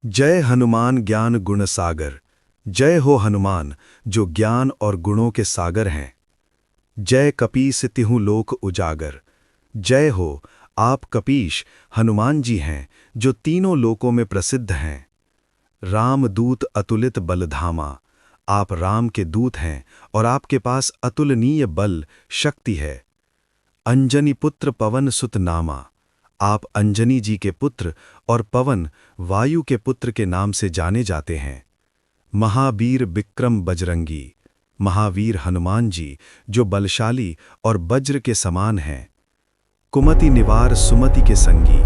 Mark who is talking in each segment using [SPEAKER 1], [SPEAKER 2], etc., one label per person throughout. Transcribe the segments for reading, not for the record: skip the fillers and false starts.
[SPEAKER 1] जय हनुमान ज्ञान गुण सागर। जय हो हनुमान जो ज्ञान और गुणों के सागर हैं। जय कपीस तिहु लोक उजागर। जय हो आप कपीश हनुमान जी हैं जो तीनों लोकों में प्रसिद्ध हैं। राम दूत अतुलित बलधामा। आप राम के दूत हैं और आपके पास अतुलनीय बल शक्ति है। अंजनी पुत्र पवन सुत नामा। आप अंजनी जी के पुत्र और पवन वायु के पुत्र के नाम से जाने जाते हैं। महावीर विक्रम बजरंगी। महावीर हनुमान जी जो बलशाली और वज्र के समान हैं। कुमति निवार सुमति के संगी।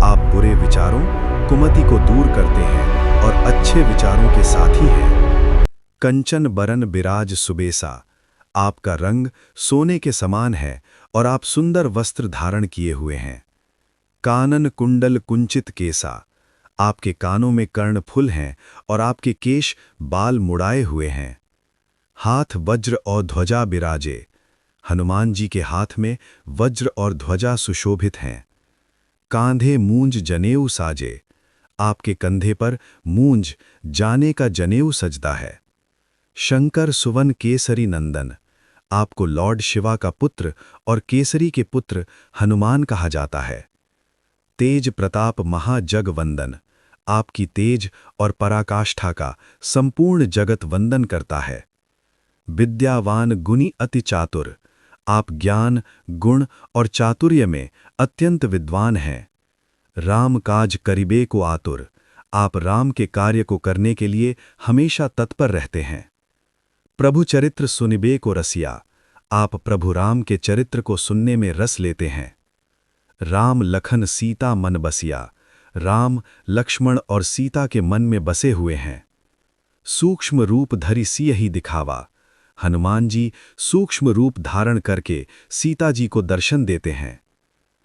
[SPEAKER 1] आप बुरे विचारों कुमति को दूर करते हैं और अच्छे विचारों के साथी हैं। कंचन बरन बिराज सुबेसा। आपका रंग सोने के समान है और आप सुंदर वस्त्र धारण किए हुए हैं। कानन कुंडल कुंचित केसा। आपके कानों में कर्णफुल हैं और आपके केश बाल मुड़ाए हुए हैं। हाथ वज्र और ध्वजा बिराजे। हनुमान जी के हाथ में वज्र और ध्वजा सुशोभित हैं। कांधे मूंज जनेऊ साजे। आपके कंधे पर मूंज जाने का जनेऊ सजदा है। शंकर सुवन केसरी नंदन। आपको लॉर्ड शिवा का पुत्र और केसरी के पुत्र हनुमान कहा जाता है। तेज प्रताप महाजग वंदन। आपकी तेज और पराकाष्ठा का संपूर्ण जगत वंदन करता है। विद्यावान गुणी अति चातुर। आप ज्ञान गुण और चातुर्य में अत्यंत विद्वान हैं। राम काज करिबे को आतुर। आप राम के कार्य को करने के लिए हमेशा तत्पर रहते हैं। प्रभु चरित्र सुनिबे को रसिया। आप प्रभु राम के चरित्र को सुनने में रस लेते हैं। राम लखन सीता मन बसिया। राम लक्ष्मण और सीता के मन में बसे हुए हैं। सूक्ष्म रूप धरि सियहि दिखावा। हनुमान जी सूक्ष्म रूप धारण करके सीता जी को दर्शन देते हैं।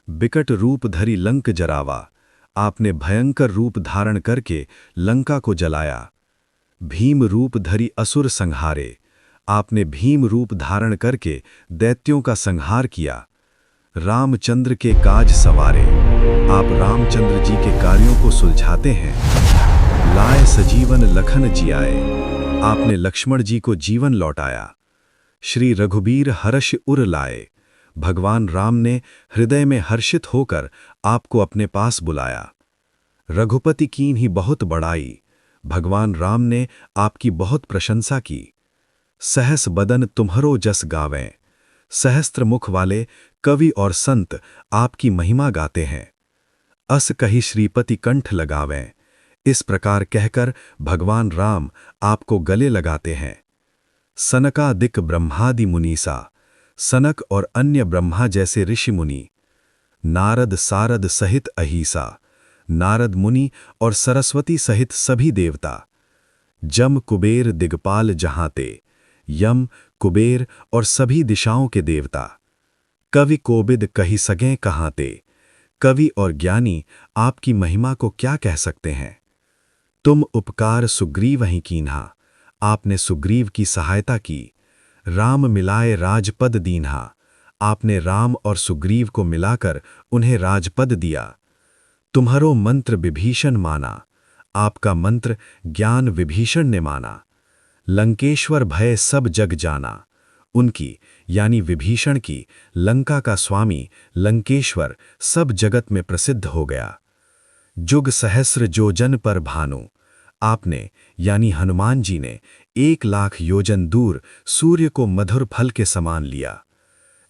[SPEAKER 1] बिकट रूप धरि लंक जरावा। आपने भयंकर रूप धारण करके लंका को जलाया। भीम रूप धरि असुर संहारे। आपने भीम रूप धारण करके दैत्यों का संहार किया। रामचंद्र के काज सवारे। आप रामचंद्र जी के कार्यों को सुलझाते हैं। लाए सजीवन लखन जियाए। आपने लक्ष्मण जी को जीवन लौटाया। श्री रघुबीर हर्ष उर लाए। भगवान राम ने हृदय में हर्षित होकर आपको अपने पास बुलाया। रघुपति कीन ही बहुत बड़ाई। भगवान राम ने आपकी बहुत प्रशंसा की। सहस बदन तुम्हरो जस गावें। सहस्त्र मुख वाले कवि और संत आपकी महिमा गाते हैं। अस कही श्रीपति कंठ लगावें। इस प्रकार कहकर भगवान राम आपको गले लगाते हैं। सनकादिक ब्रह्मादि मुनीसा। सनक और अन्य ब्रह्मा जैसे ऋषि मुनि। नारद सारद सहित अहीसा। नारद मुनि और सरस्वती सहित सभी देवता। जम कुबेर दिगपाल जहांते। यम कुबेर और सभी दिशाओं के देवता। कवि कोबिद कही सगें कहाते। कवि और ज्ञानी आपकी महिमा को क्या कह सकते हैं। तुम उपकार सुग्रीव ही कीन्हा। आपने सुग्रीव की सहायता की। राम मिलाए राजपद दीन्हा। आपने राम और सुग्रीव को मिलाकर उन्हें राजपद दिया। तुम्हारो मंत्र विभीषण माना। आपका मंत्र ज्ञान विभीषण ने माना। लंकेश्वर भय सब जग जाना। उनकी यानी विभीषण की लंका का स्वामी लंकेश्वर सब जगत में प्रसिद्ध हो गया। जुग सहस्र योजन पर भानु। आपने यानी हनुमान जी ने 1,00,000 योजन दूर सूर्य को मधुर फल के समान लिया।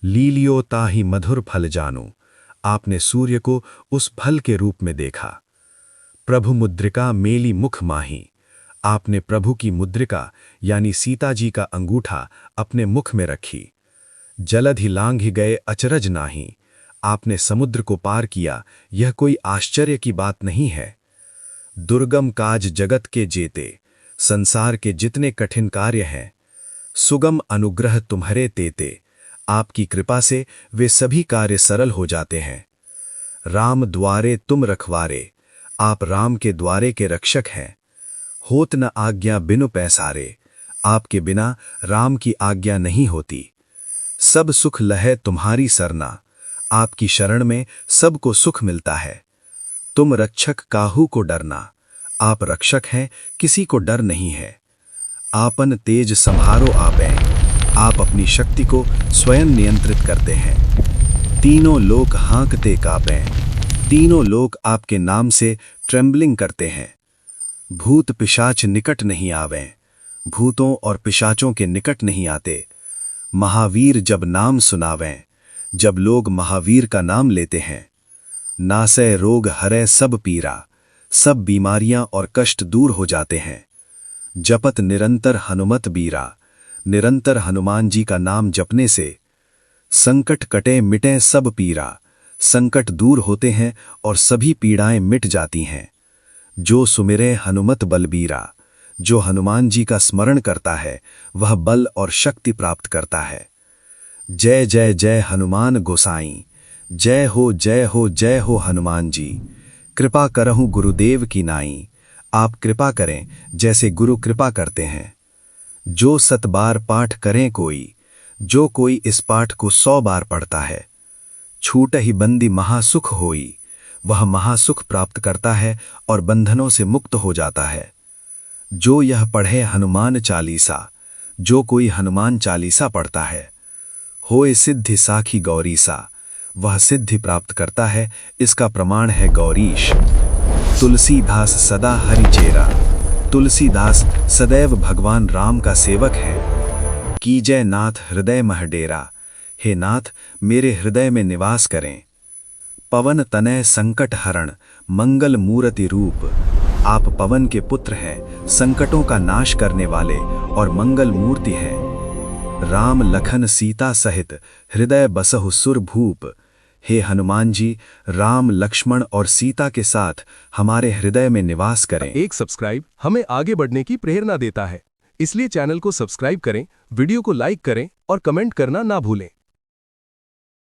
[SPEAKER 1] लीलियो ताहि मधुर फल जानू। आपने सूर्य को उस फल के रूप में देखा। प्रभु मुद्रिका मेली मुख माही। आपने प्रभु की मुद्रिका यानी सीता जी का अंगूठा अपने मुख में रखी। जलधि लांघि गए अचरज नाही। आपने समुद्र को पार किया, यह कोई आश्चर्य की बात नहीं है। दुर्गम काज जगत के जेते। संसार के जितने कठिन कार्य हैं, सुगम अनुग्रह तुम्हारे तेते। आपकी कृपा से वे सभी कार्य सरल हो जाते हैं। राम द्वारे तुम रखवारे। आप राम के द्वारे के रक्षक हैं। होत न आज्ञा बिनु पैसारे। आपके बिना राम की आज्ञा नहीं होती। सब सुख लहै तुम्हारी सरना। आपकी शरण में सबको सुख मिलता है। तुम रक्षक काहू को डरना। आप रक्षक हैं, किसी को डर नहीं है। आपन तेज संहारो आपे, आप अपनी शक्ति को स्वयं नियंत्रित करते हैं। तीनों लोक हाँकते कांपे, तीनों लोक आपके नाम से ट्रेम्बलिंग करते हैं। भूत पिशाच निकट नहीं आवे, भूतों और पिशाचों के निकट नहीं आते। महावीर जब नाम सुनावें, जब लोग महावीर का नाम लेते हैं, नासै रोग हरै सब पीरा, सब बीमारियां और कष्ट दूर हो जाते हैं। जपत निरंतर हनुमत बीरा, निरंतर हनुमान जी का नाम जपने से संकट कटे मिटे सब पीरा, संकट दूर होते हैं और सभी पीड़ाएं मिट जाती हैं। जो सुमिरे हनुमत बलबीरा, जो हनुमान जी का स्मरण करता है वह बल और शक्ति प्राप्त करता है। जय जय जय हनुमान गोसाई, जय हो जय हो जय हो हनुमान जी। कृपा करहूं गुरुदेव की नाई, आप कृपा करें जैसे गुरु कृपा करते हैं। जो 7 बार पाठ करें कोई, जो कोई इस पाठ को 100 बार पढ़ता है, छूट ही बंदी महासुख होई, वह महासुख प्राप्त करता है और बंधनों से मुक्त हो जाता है। जो यह पढ़े हनुमान चालीसा, जो कोई हनुमान चालीसा पढ़ता है, होए सिद्धि साखी गौरीसा, वह सिद्धि प्राप्त करता है। इसका प्रमाण है गौरीश। तुलसीदास सदा हरि चेरा, तुलसीदास सदैव भगवान राम का सेवक है। कीजय नाथ हृदय मह डेरा, हे नाथ मेरे हृदय में निवास करें। पवन तनय संकट हरण, मंगल मूर्ति रूप, आप पवन के पुत्र हैं, संकटों का नाश करने वाले और मंगल मूर्ति हैं। राम लखन सीता सहित हृदय बसहु सुर भूप, हे हनुमान जी राम लक्ष्मण और सीता के साथ हमारे हृदय में निवास करें।
[SPEAKER 2] एक सब्सक्राइब हमें आगे बढ़ने की प्रेरणा देता है, इसलिए चैनल को सब्सक्राइब करें, वीडियो को लाइक करें और कमेंट करना ना भूलें।